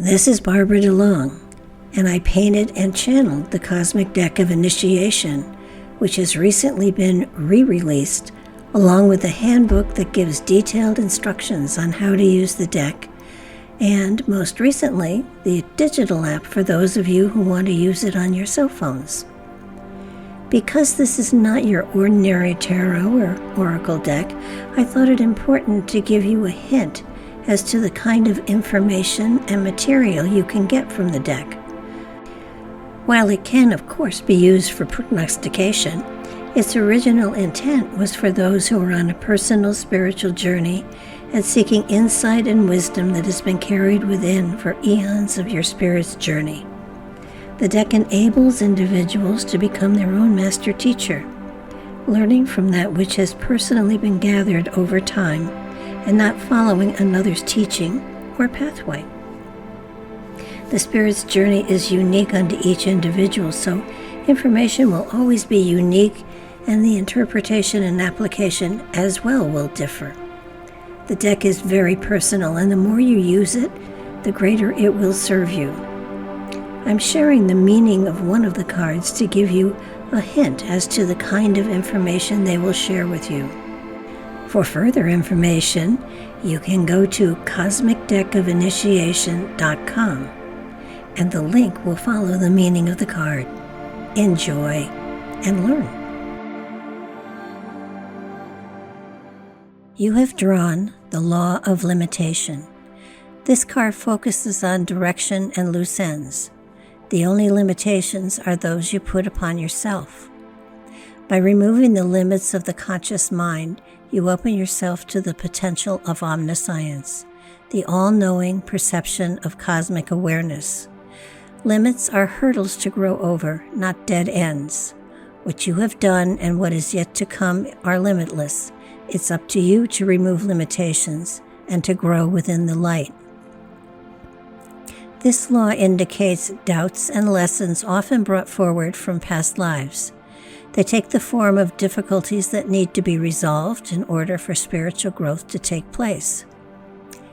This is Barbara DeLong, and I painted and channeled the Cosmic Deck of Initiation, which has recently been re-released, along with a handbook that gives detailed instructions on how to use the deck, and most recently, the digital app for those of you who want to use it on your cell phones. Because this is not your ordinary tarot or oracle deck, I thought it important to give you a hint as to the kind of information and material you can get from the deck. While it can, of course, be used for prognostication, its original intent was for those who are on a personal spiritual journey and seeking insight and wisdom that has been carried within for eons of your spirit's journey. The deck enables individuals to become their own master teacher, learning from that which has personally been gathered over time and not following another's teaching or pathway. The spirit's journey is unique unto each individual, so information will always be unique, and the interpretation and application as well will differ. The deck is very personal, and the more you use it, the greater it will serve you. I'm sharing the meaning of one of the cards to give you a hint as to the kind of information they will share with you. For further information, you can go to cosmicdeckofinitiation.com, and the link will follow the meaning of the card. Enjoy and learn. You have drawn the Law of Limitation. This card focuses on direction and loose ends. The only limitations are those you put upon yourself. By removing the limits of the conscious mind, you open yourself to the potential of omniscience, the all-knowing perception of cosmic awareness. Limits are hurdles to grow over, not dead ends. What you have done and what is yet to come are limitless. It's up to you to remove limitations and to grow within the light. This law indicates doubts and lessons often brought forward from past lives. They take the form of difficulties that need to be resolved in order for spiritual growth to take place.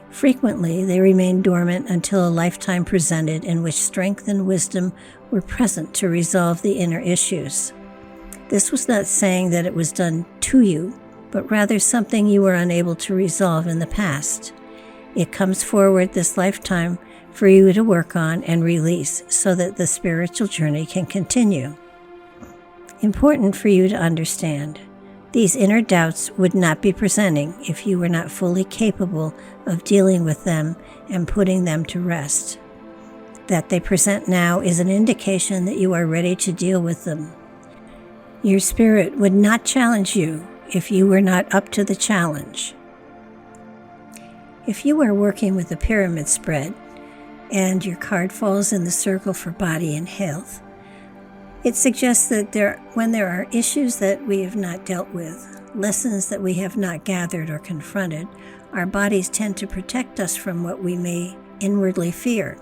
Frequently, they remain dormant until a lifetime presented in which strength and wisdom were present to resolve the inner issues. This was not saying that it was done to you, but rather something you were unable to resolve in the past. It comes forward this lifetime for you to work on and release so that the spiritual journey can continue. Important for you to understand, these inner doubts would not be presenting if you were not fully capable of dealing with them and putting them to rest. That they present now is an indication that you are ready to deal with them. Your spirit would not challenge you if you were not up to the challenge. If you are working with a pyramid spread and your card falls in the circle for body and health, it suggests that when there are issues that we have not dealt with, lessons that we have not gathered or confronted, our bodies tend to protect us from what we may inwardly fear.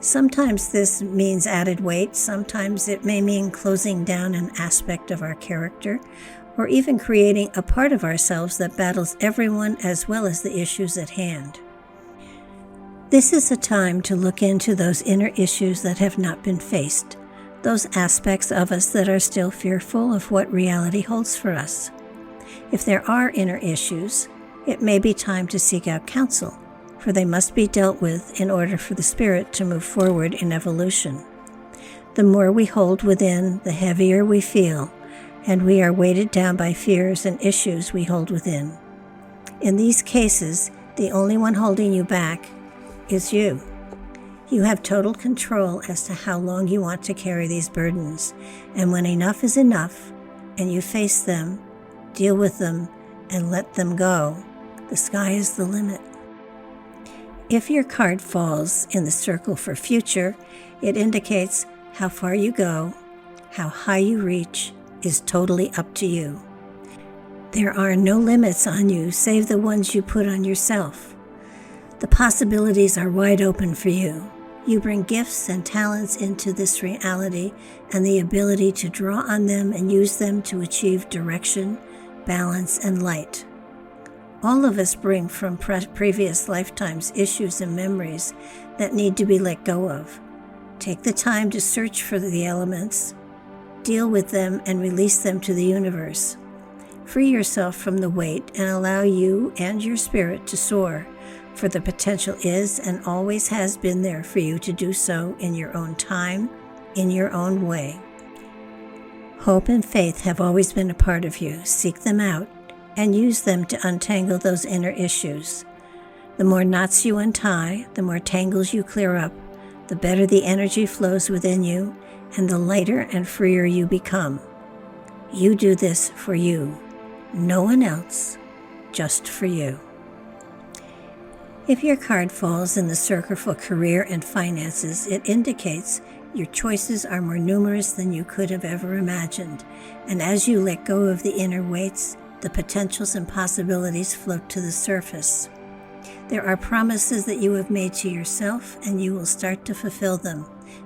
Sometimes this means added weight, sometimes it may mean closing down an aspect of our character, or even creating a part of ourselves that battles everyone as well as the issues at hand. This is a time to look into those inner issues that have not been faced, those aspects of us that are still fearful of what reality holds for us. If there are inner issues, it may be time to seek out counsel, for they must be dealt with in order for the spirit to move forward in evolution. The more we hold within, the heavier we feel, and we are weighted down by fears and issues we hold within. In these cases, the only one holding you back is you. You have total control as to how long you want to carry these burdens, and when enough is enough, and you face them, deal with them, and let them go, the sky is the limit. If your card falls in the circle for future, it indicates how far you go, how high you reach is totally up to you. There are no limits on you save the ones you put on yourself. The possibilities are wide open for you. You bring gifts and talents into this reality and the ability to draw on them and use them to achieve direction, balance, and light. All of us bring from previous lifetimes issues and memories that need to be let go of. Take the time to search for the elements, deal with them, and release them to the universe. Free yourself from the weight and allow you and your spirit to soar, for the potential is and always has been there for you to do so in your own time, in your own way. Hope and faith have always been a part of you. Seek them out and use them to untangle those inner issues. The more knots you untie, the more tangles you clear up, the better the energy flows within you, and the lighter and freer you become. You do this for you, no one else, just for you. If your card falls in the circle for career and finances, it indicates your choices are more numerous than you could have ever imagined, and as you let go of the inner weights, the potentials and possibilities float to the surface. There are promises that you have made to yourself, and you will start to fulfill them.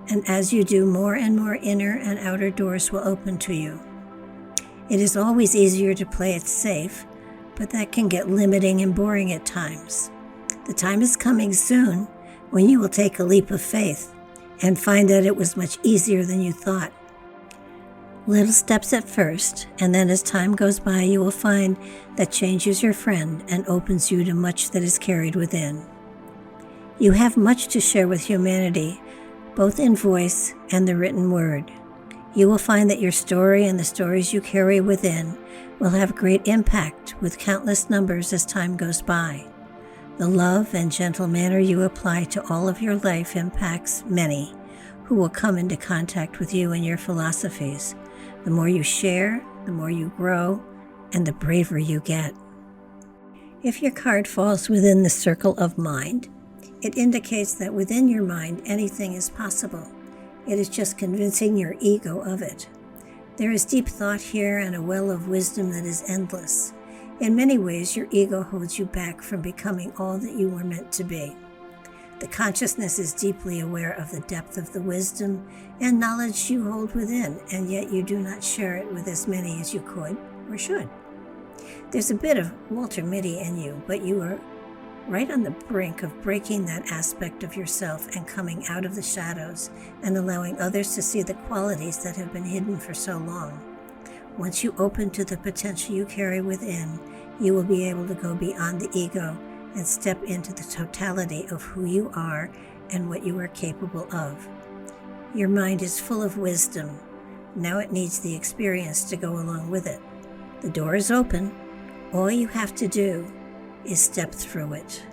And as you do, more and more inner and outer doors will open to you. It is always easier to play it safe, but that can get limiting and boring at times. The time is coming soon when you will take a leap of faith and find that it was much easier than you thought. Little steps at first, and then as time goes by, you will find that change is your friend and opens you to much that is carried within. You have much to share with humanity, both in voice and the written word. You will find that your story and the stories you carry within will have great impact with countless numbers as time goes by. The love and gentle manner you apply to all of your life impacts many who will come into contact with you and your philosophies. The more you share, the more you grow, and the braver you get. If your card falls within the circle of mind, it indicates that within your mind anything is possible. It is just convincing your ego of it. There is deep thought here and a well of wisdom that is endless. In many ways, your ego holds you back from becoming all that you were meant to be. The consciousness is deeply aware of the depth of the wisdom and knowledge you hold within, and yet you do not share it with as many as you could or should. There's a bit of Walter Mitty in you, but you are right on the brink of breaking that aspect of yourself and coming out of the shadows and allowing others to see the qualities that have been hidden for so long. Once you open to the potential you carry within, you will be able to go beyond the ego and step into the totality of who you are and what you are capable of. Your mind is full of wisdom. Now it needs the experience to go along with it. The door is open. All you have to do is step through it.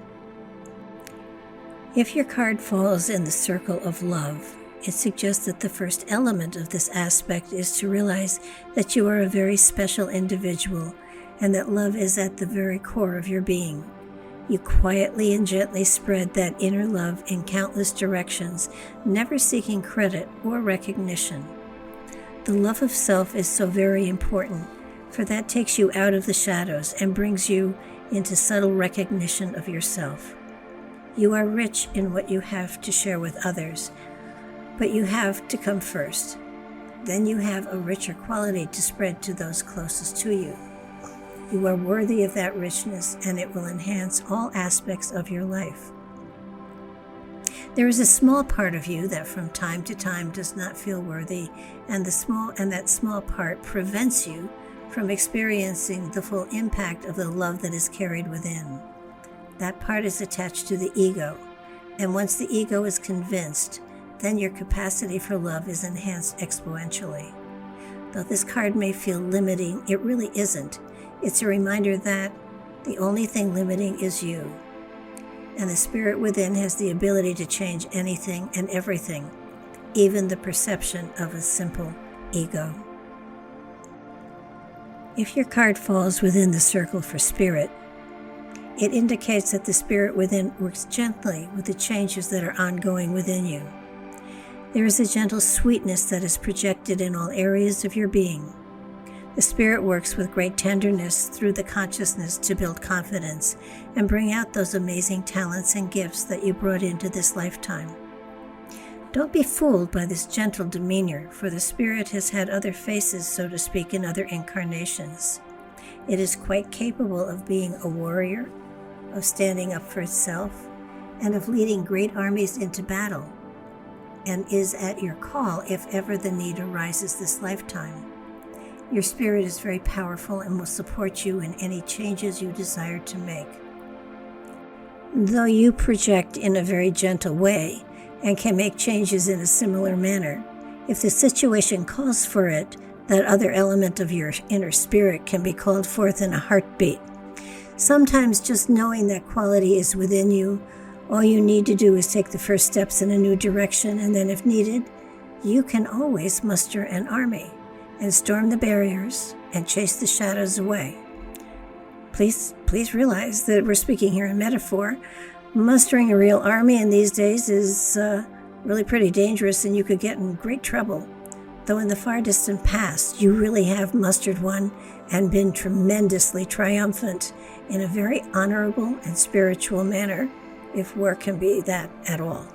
If your card falls in the circle of love, it suggests that the first element of this aspect is to realize that you are a very special individual and that love is at the very core of your being. You quietly and gently spread that inner love in countless directions, never seeking credit or recognition. The love of self is so very important, for that takes you out of the shadows and brings you into subtle recognition of yourself. You are rich in what you have to share with others, but you have to come first. Then you have a richer quality to spread to those closest to you. You are worthy of that richness, and it will enhance all aspects of your life. There is a small part of you that from time to time does not feel worthy, and that small part prevents you from experiencing the full impact of the love that is carried within. That part is attached to the ego, and once the ego is convinced, then your capacity for love is enhanced exponentially. Though this card may feel limiting, it really isn't. It's a reminder that the only thing limiting is you, and the spirit within has the ability to change anything and everything, even the perception of a simple ego. If your card falls within the circle for spirit, it indicates that the spirit within works gently with the changes that are ongoing within you. There is a gentle sweetness that is projected in all areas of your being. The Spirit works with great tenderness through the consciousness to build confidence and bring out those amazing talents and gifts that you brought into this lifetime. Don't be fooled by this gentle demeanor, for the Spirit has had other faces, so to speak, in other incarnations. It is quite capable of being a warrior, of standing up for itself, and of leading great armies into battle, and is at your call if ever the need arises this lifetime. Your spirit is very powerful and will support you in any changes you desire to make. Though you project in a very gentle way and can make changes in a similar manner, if the situation calls for it, that other element of your inner spirit can be called forth in a heartbeat. Sometimes just knowing that quality is within you, all you need to do is take the first steps in a new direction, and then if needed, you can always muster an army and storm the barriers and chase the shadows away. Please realize that we're speaking here in metaphor. Mustering a real army in these days is really pretty dangerous, and you could get in great trouble. Though in the far distant past, you really have mustered one and been tremendously triumphant in a very honorable and spiritual manner, if war can be that at all.